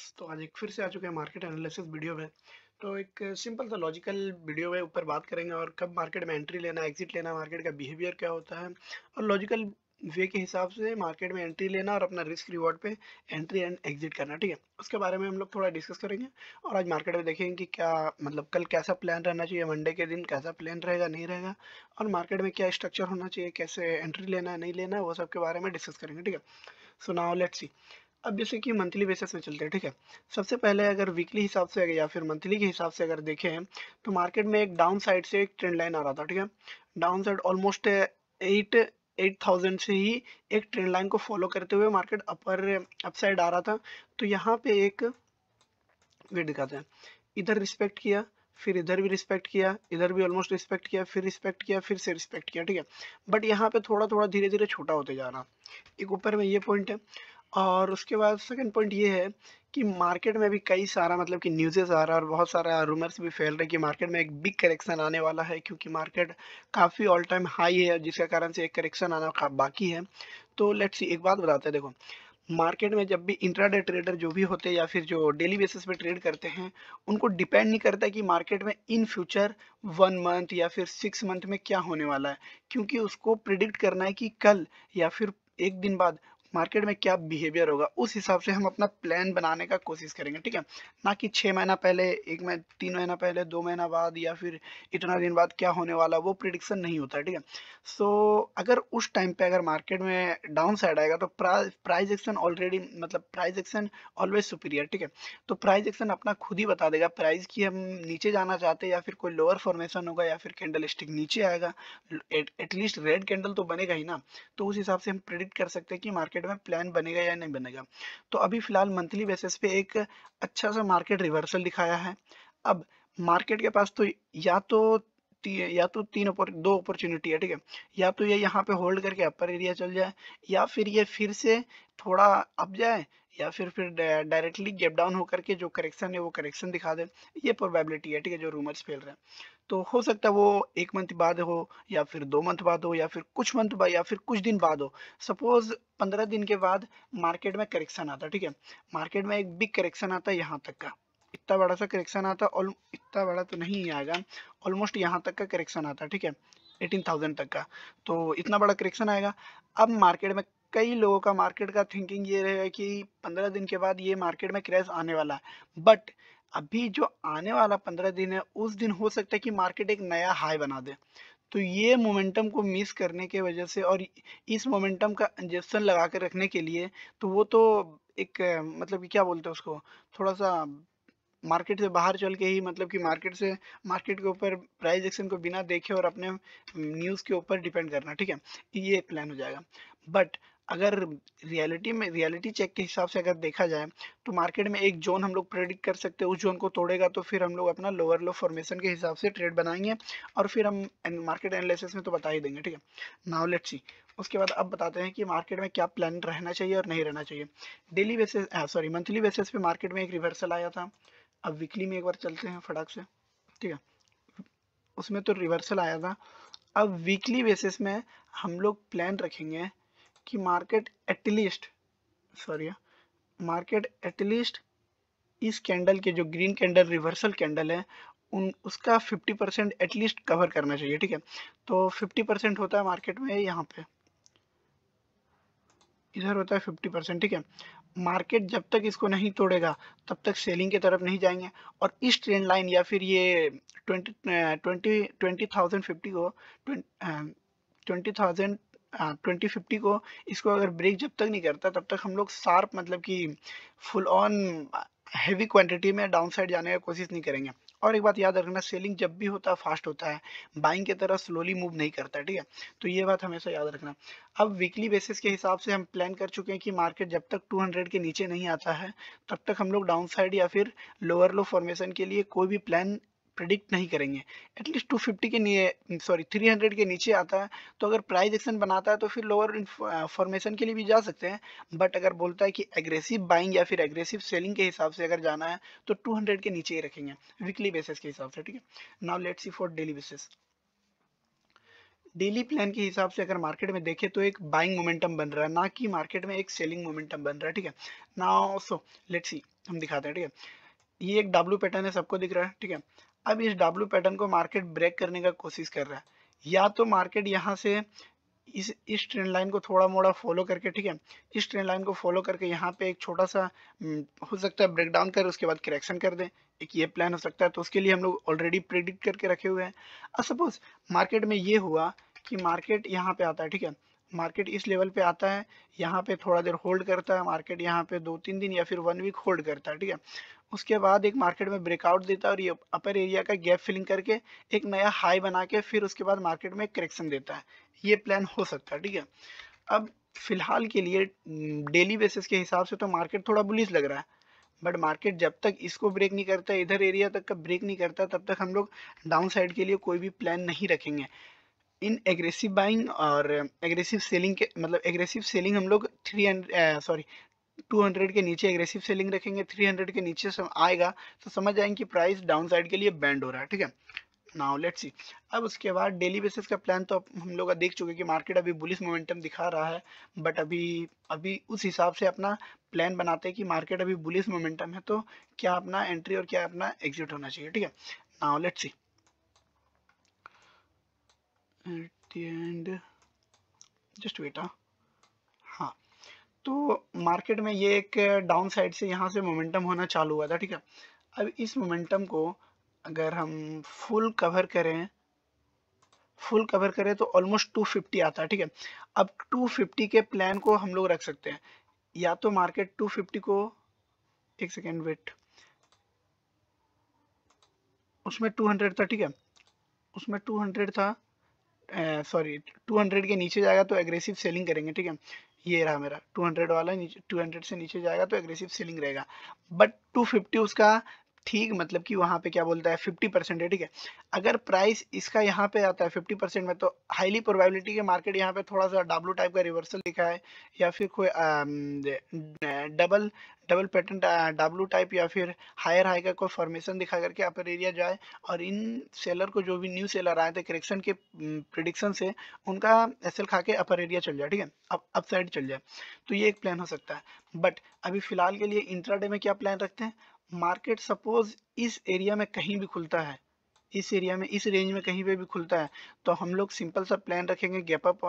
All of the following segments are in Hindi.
व्यूअर्स, तो आज एक फिर से आ चुके हैं मार्केट एनालिसिस वीडियो में। तो एक सिंपल सा लॉजिकल वीडियो में ऊपर बात करेंगे और कब मार्केट में एंट्री लेना, एग्जिट लेना, मार्केट का बिहेवियर क्या होता है और लॉजिकल वे के हिसाब से मार्केट में एंट्री लेना और अपना रिस्क रिवॉर्ड पे एंट्री एंड एग्जिट करना। ठीक है, उसके बारे में हम लोग थोड़ा डिस्कस करेंगे और आज मार्केट में देखेंगे कि क्या मतलब कल कैसा प्लान रहना चाहिए, मंडे के दिन कैसा प्लान रहेगा, नहीं रहेगा, और मार्केट में क्या स्ट्रक्चर होना चाहिए, कैसे एंट्री लेना है, नहीं लेना है, वो सब के बारे में डिस्कस करेंगे। ठीक है, सो नाउ लेट्स सी। अब जैसे कि मंथली बेसिस में चलते हैं। ठीक है, सबसे पहले अगर वीकली हिसाब से या फिर मंथली के हिसाब से अगर देखें तो मार्केट में एक डाउन साइड से एक ट्रेंड लाइन आ रहा था। ठीक है, डाउन साइड ऑलमोस्ट 8,000 से ही एक ट्रेंड लाइन को फॉलो करते हुए मार्केट अपर अप साइड आ रहा था। तो यहाँ पे एक वेट दिखाते हैं, इधर रिस्पेक्ट किया, फिर इधर भी रिस्पेक्ट किया, इधर भी ऑलमोस्ट रिस्पेक्ट किया, फिर रिस्पेक्ट किया, फिर से रिस्पेक्ट किया। ठीक है, बट यहाँ पे थोड़ा थोड़ा धीरे धीरे छोटा होते जा रहा। एक ऊपर में ये पॉइंट है और उसके बाद सेकंड पॉइंट ये है कि मार्केट में भी कई सारा मतलब कि न्यूज़ेस आ रहा है और बहुत सारा रूमर्स भी फैल रहे हैं कि मार्केट में एक बिग करेक्शन आने वाला है, क्योंकि मार्केट काफ़ी ऑल टाइम हाई है जिसके कारण से एक करेक्शन आना बाकी है। तो लेट्स सी, एक बात बताते हैं, देखो मार्केट में जब भी इंट्राडे ट्रेडर जो भी होते हैं या फिर जो डेली बेसिस पे ट्रेड करते हैं, उनको डिपेंड नहीं करता कि मार्केट में इन फ्यूचर 1 मंथ या फिर 6 मंथ में क्या होने वाला है, क्योंकि उसको प्रिडिक्ट करना है कि कल या फिर एक दिन बाद मार्केट में क्या बिहेवियर होगा। उस हिसाब से हम अपना प्लान बनाने का कोशिश करेंगे। ठीक है, ना कि 6 महीना पहले, 1 महीना, 3 महीना पहले, 2 महीना बाद या फिर इतना दिन बाद क्या होने वाला, वो प्रिडिक्शन नहीं होता है। ठीक है, सो अगर उस टाइम पे अगर मार्केट में डाउन साइड आएगा तो प्राइस एक्शन ऑलरेडी मतलब प्राइस एक्शन ऑलवेज सुपीरियर। ठीक है, तो प्राइस एक्शन अपना खुद ही बता देगा प्राइस की हम नीचे जाना चाहते हैं या फिर कोई लोअर फॉर्मेशन होगा या फिर कैंडल स्टिक नीचे आएगा, एटलीस्ट रेड कैंडल तो बनेगा ही ना। तो उस हिसाब से हम प्रिडिक्ट कर सकते हैं कि मार्केट में प्लान बनेगा या नहीं बनेगा। तो अभी फिलहाल मंथली बेसिस पे एक अच्छा सा मार्केट रिवर्सल दिखाया है। अब मार्केट के पास तो या तो दो अपॉर्चुनिटी है। ठीक है, या तो ये यहाँ पे होल्ड करके अपर एरिया चल जाए, या फिर ये फिर से थोड़ा अप जाए, या फिर डायरेक्टली गैप डाउन होकर के जो करेक्शन है वो करेक्शन दिखा दे। ये प्रोबेबिलिटी है। ठीक है, जो रूमर्स फैल रहे हैं, तो हो सकता है वो 1 मंथ बाद हो या फिर 2 मंथ बाद हो या फिर कुछ मंथ बाद या फिर कुछ दिन बाद हो। सपोज 15 दिन के बाद मार्केट में करेक्शन आता है। ठीक है, मार्केट में एक बिग करेक्शन आता है यहाँ तक का, इतना बड़ा सा करेक्शन आता है, और इतना बड़ा तो नहीं आएगा, ऑलमोस्ट यहाँ तक का करेक्शन आता है। ठीक है, 18,000 तक का, तो इतना बड़ा करेक्शन आएगा। अब मार्केट में कई लोगों का मार्केट का थिंकिंग ये रहेगा कि 15 दिन के बाद ये मार्केट में क्रैश आने वाला है, बट अभी जो आने वाला 15 दिन है उस दिन हो सकता है कि मार्केट एक नया हाई बना दे। तो ये मोमेंटम को मिस करने के वजह से और इस मोमेंटम का इंजेक्शन लगा के रखने के लिए, तो वो तो एक मतलब कि क्या बोलते हैं उसको, थोड़ा सा मार्केट से बाहर चल के ही मतलब कि मार्केट के ऊपर प्राइस एक्शन को बिना देखे और अपने न्यूज़ के ऊपर डिपेंड करना। ठीक है, ये प्लान हो जाएगा। बट अगर रियलिटी चेक के हिसाब से अगर देखा जाए तो मार्केट में एक जोन हम लोग प्रेडिक्ट कर सकते हैं, उस जोन को तोड़ेगा तो फिर हम लोग अपना लोअर लो फॉर्मेशन के हिसाब से ट्रेड बनाएंगे और फिर हम मार्केट एनालिसिस में तो बता ही देंगे। ठीक है, नाउ लेट्स सी। उसके बाद अब बताते हैं कि मार्केट में क्या प्लान रहना चाहिए और नहीं रहना चाहिए। Daily basis sorry monthly basis पे मार्केट में एक रिवर्सल आया था। अब वीकली में एक बार चलते हैं फटाक से। ठीक है, उसमें तो रिवर्सल आया था। अब वीकली बेसिस में हम लोग प्लान रखेंगे कि सॉरी मार्केट एटलीस्ट इस कैंडल के जो ग्रीन कैंडल रिवर्सल कैंडल है उन उसका 50% एटलीस्ट कवर करना चाहिए। ठीक है, तो 50% होता है मार्केट में यहाँ पे, इधर होता है 50%। ठीक है, मार्केट जब तक इसको नहीं तोड़ेगा तब तक सेलिंग की तरफ नहीं जाएंगे, और इस ट्रेंड लाइन या फिर ये 20,050 को 20,000 2050 को, इसको अगर ब्रेक जब तक नहीं करता तब तक हम लोग शार्प मतलब कि फुल ऑन हैवी क्वांटिटी में डाउन साइड जाने की कोशिश नहीं करेंगे। और एक बात याद रखना, सेलिंग जब भी होता है फास्ट होता है, बाइंग की तरह स्लोली मूव नहीं करता। ठीक है, तो ये बात हमेशा याद रखना। अब वीकली बेसिस के हिसाब से हम प्लान कर चुके हैं कि मार्केट जब तक 200 के नीचे नहीं आता है तब तक हम लोग डाउन साइड या फिर लोअर लो फॉर्मेशन के लिए कोई भी प्लान प्रिडिक्ट नहीं करेंगे। एटलीस्ट 250 के नीचे, सॉरी 300 के नीचे आता है तो अगर प्राइस एक्शन बनाता है तो फिर लोअर फॉर्मेशन के लिए भी जा सकते हैं। बट अगर बोलता है कि एग्रेसिव बाइंग या फिर एग्रेसिव सेलिंग के हिसाब से अगर जाना है तो 200 के नीचे ही रखेंगे वीकली बेसिस के हिसाब से। ठीक है, now let's see for daily basis. Daily plan के हिसाब से अगर मार्केट में देखें तो एक बाइंग मोमेंटम बन रहा है, ना कि मार्केट में एक सेलिंग मोमेंटम बन रहा है, ठीक है। नाउ सो लेट्स सी, हम दिखाते हैं, ठीक है। ये एक डब्ल्यू पैटर्न है, सबको दिख रहा है, ठीक है। अब इस डब्ल्यू पैटर्न को मार्केट ब्रेक करने का कोशिश कर रहा है, या तो मार्केट यहाँ से इस ट्रेंड लाइन को थोड़ा मोड़ा फॉलो करके, ठीक है, इस ट्रेंड लाइन को फॉलो करके यहाँ पे एक छोटा सा हो सकता है ब्रेक डाउन कर, उसके बाद करेक्शन कर दें, एक ये प्लान हो सकता है। तो उसके लिए हम लोग ऑलरेडी प्रेडिक्ट करके रखे हुए हैं। अब सपोज मार्केट में ये हुआ कि मार्केट यहाँ पे आता है, ठीक है, मार्केट इस लेवल पे आता है, यहाँ पे थोड़ा देर होल्ड करता है, मार्केट यहाँ पे 2-3 दिन या फिर 1 वीक होल्ड करता है, ठीक है। उसके बाद एक मार्केट में ब्रेकआउट देता है और ये अपर एरिया का गैप फिलिंग करके एक नया हाई बना के फिर उसके बाद मार्केट में करेक्शन देता है। ये प्लान हो सकता है, ठीक है। अब फिलहाल के लिए डेली बेसिस के हिसाब से तो मार्केट थोड़ा बुलिश लग रहा है, बट मार्केट जब तक इसको ब्रेक नहीं करता, इधर एरिया तक का ब्रेक नहीं करता, तब तक हम लोग डाउन साइड के लिए कोई भी प्लान नहीं रखेंगे। इन एग्रेसिव बाइंग और एग्रेसिव सेलिंग के मतलब एग्रेसिव सेलिंग हम लोग 200 के नीचे एग्रेसिव सेलिंग रखेंगे, 300 के नीचे आएगा तो समझ जाएंगे कि प्राइस डाउन साइड के लिए बैंड हो रहा है, ठीक है। नाउ लेट्स सी, अब उसके बाद डेली बेसिस का प्लान तो हम लोग देख चुके कि मार्केट अभी बुलिश मोमेंटम दिखा रहा है, बट अभी अभी उस हिसाब से अपना प्लान बनाते हैं कि मार्केट अभी बुलिश मोमेंटम है, तो क्या अपना एंट्री और क्या अपना एग्जिट होना चाहिए, ठीक है। Now let's see at the end, just wait, हाँ, तो मार्केट में ये एक डाउन साइड से यहाँ से मोमेंटम होना चालू हुआ था, ठीक है। अब इस मोमेंटम को अगर हम फुल कवर करें तो ऑलमोस्ट 250 आता है, ठीक है। अब 250 के प्लान को हम लोग रख सकते हैं, या तो मार्केट 250 को, एक सेकेंड वेट, उसमें 200 था, ठीक है, उसमें 200 था, सॉरी 200 के नीचे जाएगा तो एग्रेसिव सेलिंग करेंगे, ठीक है। ये रहा मेरा 200 वाला, नीचे 200 से नीचे जाएगा तो एग्रेसिव सेलिंग रहेगा, बट 250 उसका ठीक, मतलब कि वहां पे क्या बोलता है 50% है, ठीक है। अगर प्राइस इसका यहाँ पे आता है 50% में, तो हाईली प्रोबेबिलिटी के मार्केट यहाँ पे थोड़ा सा डब्ल्यू टाइप का रिवर्सल दिखा है, या फिर कोई double double pattern W type या फिर हायर हाई का कोई फॉर्मेशन दिखा करके अपर एरिया जाए, और इन सेलर को, जो भी न्यू सेलर आए थे करेक्शन के प्रिडिक्शन से, उनका एसएल खा के अपर एरिया चल जाए, ठीक है, अप साइड चल जाए। तो ये एक प्लान हो सकता है, बट अभी फिलहाल के लिए इंट्राडे में क्या प्लान रखते हैं। मार्केट सपोज इस एरिया में कहीं भी खुलता है, इस एरिया में इस रेंज में कहीं पे भी खुलता है, तो हम लोग सिंपल सा प्लान रखेंगे गैप अप,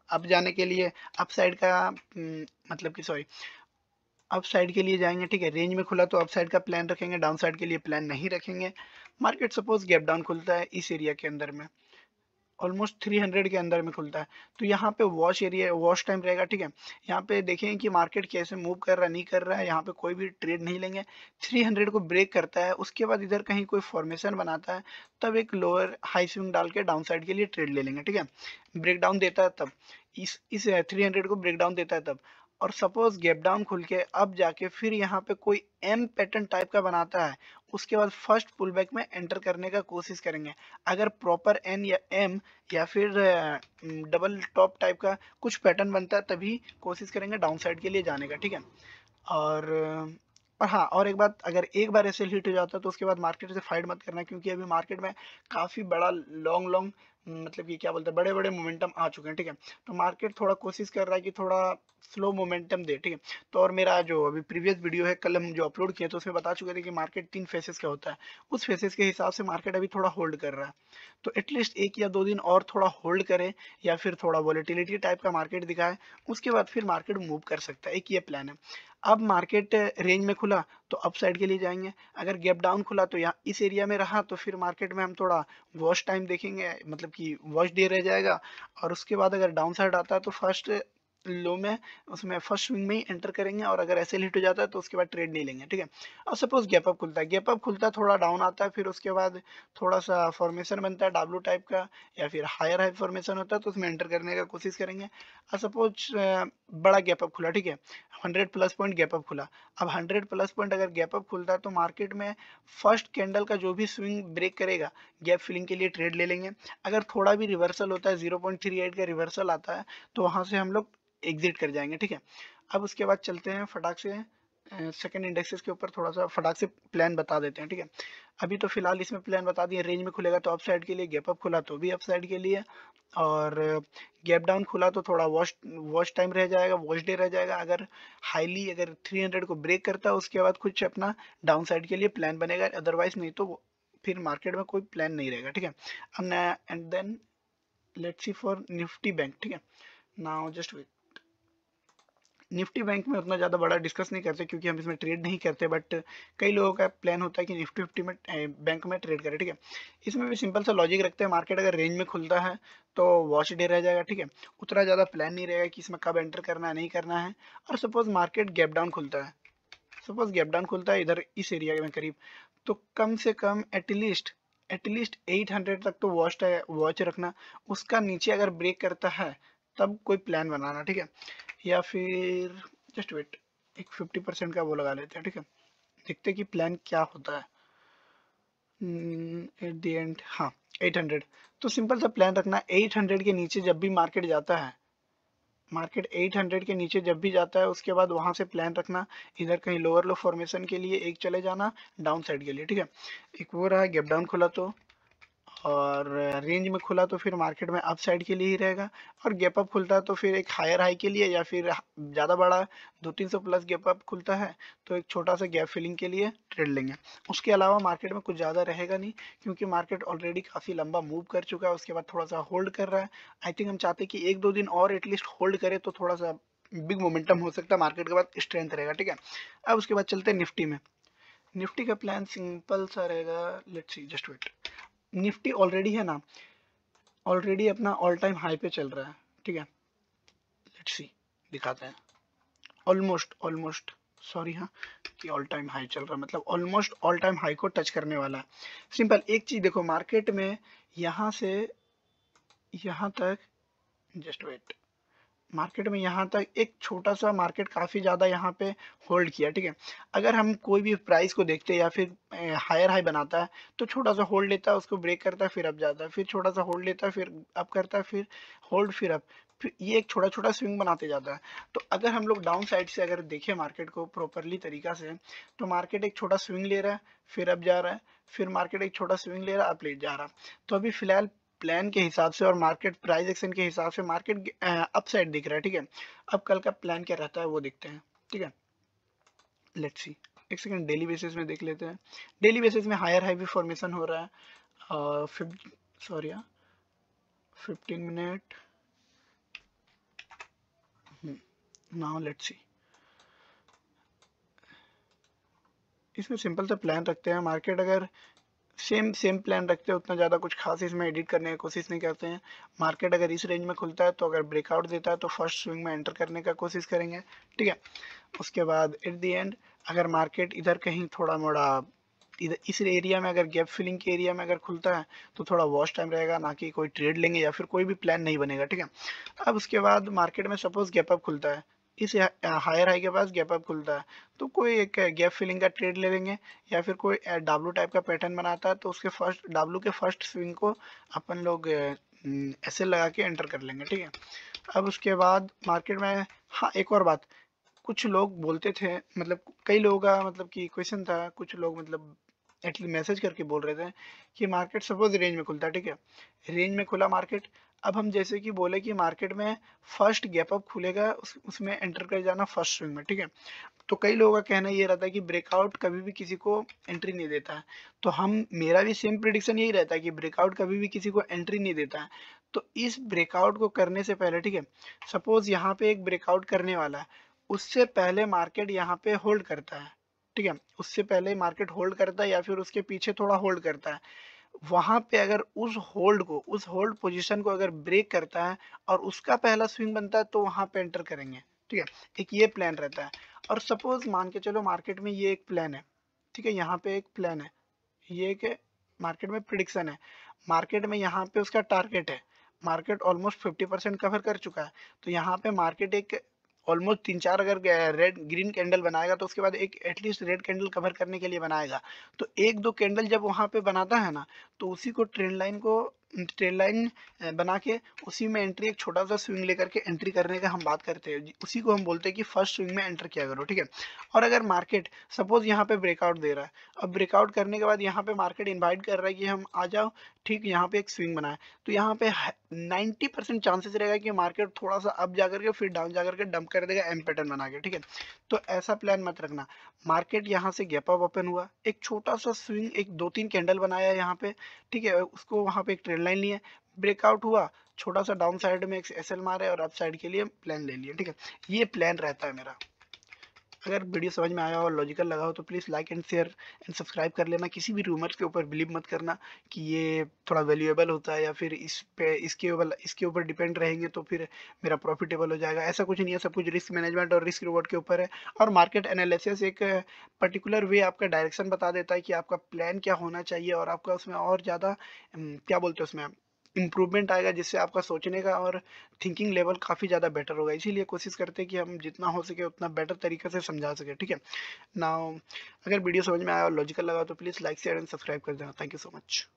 अब जाने के लिए अप साइड का मतलब कि सॉरी अप साइड के लिए जाएंगे, ठीक है। रेंज में खुला तो अप साइड का प्लान रखेंगे, डाउन साइड के लिए प्लान नहीं रखेंगे। मार्केट सपोज गैप डाउन खुलता है इस एरिया के अंदर में, ऑलमोस्ट 300 के अंदर में खुलता है, तो यहाँ पे वॉश एरिया, वॉश टाइम रहेगा, ठीक है। यहाँ पे देखेंगे कि मार्केट कैसे मूव कर रहा है, नहीं कर रहा है, यहाँ पे कोई भी ट्रेड नहीं लेंगे। 300 को ब्रेक करता है, उसके बाद इधर कहीं कोई फॉर्मेशन बनाता है, तब एक लोअर हाई स्विंग डाल के डाउन साइड के लिए ट्रेड ले लेंगे, ठीक है। ब्रेक डाउन देता है तब, इस 300 को ब्रेक डाउन देता है तब, और सपोज गैप डाउन खुल के अब जाके फिर यहाँ पे कोई एम पैटर्न टाइप का बनाता है, उसके बाद फर्स्ट पुल बैक में एंटर करने का कोशिश करेंगे। अगर प्रॉपर एन या एम या फिर डबल टॉप टाइप का कुछ पैटर्न बनता है, तभी कोशिश करेंगे डाउन साइड के लिए जाने का, ठीक है। और और हाँ, और एक बात, अगर एक बार ऐसे हिट हो जाता है तो उसके बाद मार्केट से फाइट मत करना, क्योंकि अभी मार्केट में काफ़ी बड़ा लॉन्ग लॉन्ग मतलब कि क्या बोलते हैं, बड़े बड़े मोमेंटम आ चुके हैं, ठीक है। तो मार्केट थोड़ा कोशिश कर रहा है कि थोड़ा स्लो मोमेंटम दे, ठीक है। तो और मेरा जो अभी प्रीवियस वीडियो है कल हम जो अपलोड किए तो उसमें बता चुके थे कि मार्केट 3 फेसेस का होता है, उस फेसेस के हिसाब से मार्केट अभी थोड़ा होल्ड कर रहा है। तो एटलीस्ट 1 या 2 दिन और थोड़ा होल्ड करे, या फिर थोड़ा वॉलेटिलिटी टाइप का मार्केट दिखाए, उसके बाद फिर मार्केट मूव कर सकता है, एक ये प्लान है। अब मार्केट रेंज में खुला तो अप साइड के लिए जाएंगे, अगर गैप डाउन खुला तो यहाँ इस एरिया में रहा तो फिर मार्केट में हम थोड़ा वॉच टाइम देखेंगे, मतलब कि वॉच डे रह जाएगा, और उसके बाद अगर डाउन साइड आता है तो फर्स्ट लो में उसमें फर्स्ट स्विंग में ही एंटर करेंगे, और अगर ऐसे हिट हो जाता है तो उसके बाद ट्रेड नहीं लेंगे, ठीक है। और सपोज गैप अप खुलता है, गैप अप खुलता है थोड़ा डाउन आता है, फिर उसके बाद थोड़ा सा फॉर्मेशन बनता है डब्ल्यू टाइप का, या फिर हायर हाई फॉर्मेशन होता है तो उसमें एंटर करने का कोशिश करेंगे। और सपोज बड़ा गैप अप खुला, ठीक है, 100+ पॉइंट गैप अप खुला। अब 100+ पॉइंट अगर गैप अप खुलता है तो मार्केट में फर्स्ट कैंडल का जो भी स्विंग ब्रेक करेगा गैप फिलिंग के लिए ट्रेड ले लेंगे। अगर थोड़ा भी रिवर्सल होता है, 0.38 का रिवर्सल आता है, तो वहां से हम लोग एग्जिट कर जाएंगे, ठीक है। अब उसके बाद चलते हैं फटाक से सेकंड इंडेक्सेस के ऊपर थोड़ा सा फटाक से प्लान बता देते हैं, ठीक है। अभी तो फिलहाल इसमें प्लान बता दिए, रेंज में खुलेगा तो अप साइड के लिए, गैप अप खुला तो भी अप साइड के लिए, और गैप डाउन खुला तो थोड़ा वॉच टाइम रह जाएगा, वॉच डे रह जाएगा। अगर हाईली अगर 300 को ब्रेक करता है उसके बाद कुछ अपना डाउन साइड के लिए प्लान बनेगा, अदरवाइज नहीं तो फिर मार्केट में कोई प्लान नहीं रहेगा, ठीक है। And then let's see for Nifty bank, ठीक है। Now just wait, Nifty bank में उतना ज़्यादा बड़ा डिस्कस नहीं करते क्योंकि हम इसमें ट्रेड नहीं करते, बट कई लोगों का प्लान होता है कि निफ्टी फिफ्टी में बैंक में ट्रेड करें, ठीक है। इसमें भी सिंपल सा लॉजिक रखते हैं, मार्केट अगर रेंज में खुलता है तो वॉच डे रह जाएगा, ठीक है। उतना ज़्यादा प्लान नहीं रहेगा कि इसमें कब एंटर करना है नहीं करना है। और सपोज मार्केट गैप डाउन खुलता है, सपोज गैप डाउन खुलता है इधर इस एरिया में करीब, तो कम से कम एटलीस्ट 800 तक तो वॉच रखना। उसका नीचे अगर ब्रेक करता है तब कोई प्लान बनाना, ठीक है। या फिर जस्ट वेट, एक 50% का वो लगा लेते हैं, ठीक है। देखते हैं कि प्लान क्या होता है एट द एंड। हाँ 800, तो सिंपल सा प्लान रखना, 800 के नीचे जब भी मार्केट जाता है, मार्केट 800 के नीचे जब भी जाता है उसके बाद वहां से प्लान रखना, इधर कहीं लोअर लो फॉर्मेशन के लिए एक चले जाना, डाउन साइड के लिए, ठीक है। एक वो रहा गैप डाउन खुला तो, और रेंज में खुला तो फिर मार्केट में अप साइड के लिए ही रहेगा, और गैप अप खुलता है तो फिर एक हायर हाई के लिए, या फिर ज़्यादा बड़ा 200-300 प्लस गैप अप खुलता है तो एक छोटा सा गैप फिलिंग के लिए ट्रेड लेंगे। उसके अलावा मार्केट में कुछ ज़्यादा रहेगा नहीं, क्योंकि मार्केट ऑलरेडी काफ़ी लंबा मूव कर चुका है, उसके बाद थोड़ा सा होल्ड कर रहा है। आई थिंक हम चाहते हैं कि 1-2 दिन और एटलीस्ट होल्ड करे तो थोड़ा सा बिग मोमेंटम हो सकता है, मार्केट के बाद स्ट्रेंथ रहेगा, ठीक है। अब उसके बाद चलते हैं निफ्टी में। निफ्टी का प्लान सिंपल सा रहेगा, let's see just wait. Nifty already है ना, ऑलरेडी अपना ऑल टाइम हाई पे चल रहा है, ठीक है। लेट्स सी, दिखाते हैं। ऑलमोस्ट सॉरी, हाँ, कि ऑल टाइम हाई चल रहा है मतलब ऑलमोस्ट ऑल टाइम हाई को टच करने वाला है। सिंपल एक चीज देखो, मार्केट में यहाँ से यहाँ तक, जस्ट वेट, मार्केट में यहाँ तक एक छोटा सा मार्केट काफी ज्यादा यहाँ पे होल्ड किया, ठीक है। अगर हम कोई भी प्राइस को देखते हैं या फिर हायर हाई बनाता है तो छोटा सा होल्ड लेता है, उसको ब्रेक करता है, फिर अप जाता है, फिर छोटा सा होल्ड लेता है, फिर अप करता है, फिर होल्ड, फिर अप, फिर ये एक छोटा छोटा स्विंग बनाते जाता है। तो अगर हम लोग डाउन साइड से अगर देखें मार्केट को प्रॉपरली तरीका से, तो मार्केट एक छोटा स्विंग ले रहा है, फिर अप जा रहा है, फिर मार्केट एक छोटा स्विंग ले रहा है, अप ले जा रहा है। तो अभी फिलहाल प्लान के हिसाब से और मार्केट प्राइस एक्शन के हिसाब से मार्केट अप साइड दिख रहा है, ठीक है। अब कल का प्लान क्या रहता है वो देखते हैं, ठीक है। लेट्स सी, एक सेकंड डेली बेसिस में देख लेते हैं। डेली बेसिस में हायर हाई भी फॉर्मेशन हो रहा है, सॉरी 15 मिनट। नाउ लेट्स सी, इसमें सिंपल सा प्लान रखते हैं। मार्केट अगर सेम प्लान रखते हैं, उतना ज़्यादा कुछ खास इसमें एडिट करने की कोशिश नहीं करते हैं। मार्केट अगर इस रेंज में खुलता है तो अगर ब्रेकआउट देता है तो फर्स्ट स्विंग में एंटर करने का कोशिश करेंगे, ठीक है। उसके बाद एट द एंड अगर मार्केट इधर कहीं थोड़ा मोड़ा इधर इस एरिया में अगर गैप फिलिंग के एरिया में अगर खुलता है तो थोड़ा वॉच टाइम रहेगा, ना कि कोई ट्रेड लेंगे या फिर कोई भी प्लान नहीं बनेगा, ठीक है। अब उसके बाद मार्केट में सपोज गैप अप खुलता है, इस हायर हाई के पास गैप अप खुलता है तो कोई एक गैप फिलिंग का ट्रेड ले लेंगे, या फिर कोई डब्लू टाइप का पैटर्न बनाता है तो उसके फर्स्ट डब्लू के फर्स्ट स्विंग को अपन लोग ऐसे लगा के एंटर कर लेंगे, ठीक है। अब उसके बाद मार्केट में, हाँ एक और बात, कुछ लोग बोलते थे, मतलब कई लोगों का मतलब कि क्वेश्चन था, कुछ लोग मतलब एटलीस्ट मैसेज करके बोल रहे थे कि मार्केट सपोज रेंज में खुलता है, ठीक है। रेंज में खुला मार्केट, अब हम जैसे कि बोले कि मार्केट में फर्स्ट गैप अप खुलेगा, उसमें एंटर कर जाना फर्स्ट स्विंग में, ठीक है। तो कई लोगों का कहना ये रहता है कि ब्रेकआउट कभी भी किसी को एंट्री नहीं देता है, तो हम मेरा भी सेम प्रिडिक्शन यही रहता है कि ब्रेकआउट कभी भी किसी को एंट्री नहीं देता है। तो इस ब्रेकआउट को करने से पहले, ठीक है, सपोज यहाँ पे एक ब्रेकआउट करने वाला है, उससे पहले मार्केट यहाँ पे होल्ड करता है, ठीक है। उससे पहले मार्केट होल्ड करता है या फिर उसके पीछे थोड़ा होल्ड करता है, वहां पे अगर उस होल्ड पोजीशन को अगर ब्रेक करता है और उसका पहला स्विंग बनता है तो वहां पे एंटर करेंगे, ठीक है। एक ये प्लान रहता है। और सपोज मान के चलो मार्केट में ये एक प्लान है, ठीक है, यहाँ पे एक प्लान है, ये एक मार्केट में प्रिडिक्शन है, मार्केट में यहाँ पे उसका टारगेट है, मार्केट ऑलमोस्ट 50% कवर कर चुका है, तो यहाँ पे मार्केट एक ऑलमोस्ट 3-4 अगर रेड ग्रीन कैंडल बनाएगा तो उसके बाद एक एटलीस्ट रेड कैंडल कवर करने के लिए बनाएगा। तो 1-2 कैंडल जब वहां पे बनाता है ना, तो उसी को ट्रेंड लाइन को ट्रेल लाइन बना के उसी में एंट्री, एक छोटा सा स्विंग लेकर के एंट्री करने का हम बात करते हैं, उसी को हम बोलते हैं कि फर्स्ट स्विंग में एंटर किया करो, ठीक है। और अगर मार्केट सपोज यहाँ पे ब्रेकआउट दे रहा है, अब ब्रेकआउट करने के बाद यहाँ पे मार्केट इनवाइट कर रहा है कि हम आ जाओ, ठीक, यहाँ पे एक स्विंग बनाए, तो यहाँ पे 90% चांसेस रहेगा कि मार्केट थोड़ा सा अप जाकर के फिर डाउन जाकर के डंप कर देगा एम पैटर्न बना के, ठीक है। तो ऐसा प्लान मत रखना। मार्केट यहाँ से गैप अप ओपन हुआ, एक छोटा सा स्विंग, एक 2-3 कैंडल बनाया यहाँ पे, ठीक है, उसको वहाँ पे एक ट्रेंड लाइन लिया, ब्रेकआउट हुआ, छोटा सा डाउन साइड में एक एसएल मारे और अप साइड के लिए प्लान ले लिया, ठीक है। ये प्लान रहता है मेरा। अगर वीडियो समझ में आया और लॉजिकल लगा हो तो please like and share and subscribe कर लेना। किसी भी रूमर्स के ऊपर बिलीव मत करना कि ये थोड़ा वैल्यूएबल होता है या फिर इस पे इसके ऊपर डिपेंड रहेंगे तो फिर मेरा प्रॉफिटेबल हो जाएगा। ऐसा कुछ नहीं है, सब कुछ रिस्क मैनेजमेंट और रिस्क रिवॉर्ड के ऊपर है। और मार्केट एनालिसिस एक पर्टिकुलर वे आपका डायरेक्शन बता देता है कि आपका प्लान क्या होना चाहिए और आपका उसमें और ज़्यादा क्या बोलते हैं उसमें इम्प्रूवमेंट आएगा, जिससे आपका सोचने का और थिंकिंग लेवल काफ़ी ज़्यादा बेटर होगा। इसीलिए कोशिश करते हैं कि हम जितना हो सके उतना बेटर तरीके से समझा सके, ठीक है। नाउ अगर वीडियो समझ में आया और लॉजिकल लगा तो please like share and subscribe कर देना। Thank you so much.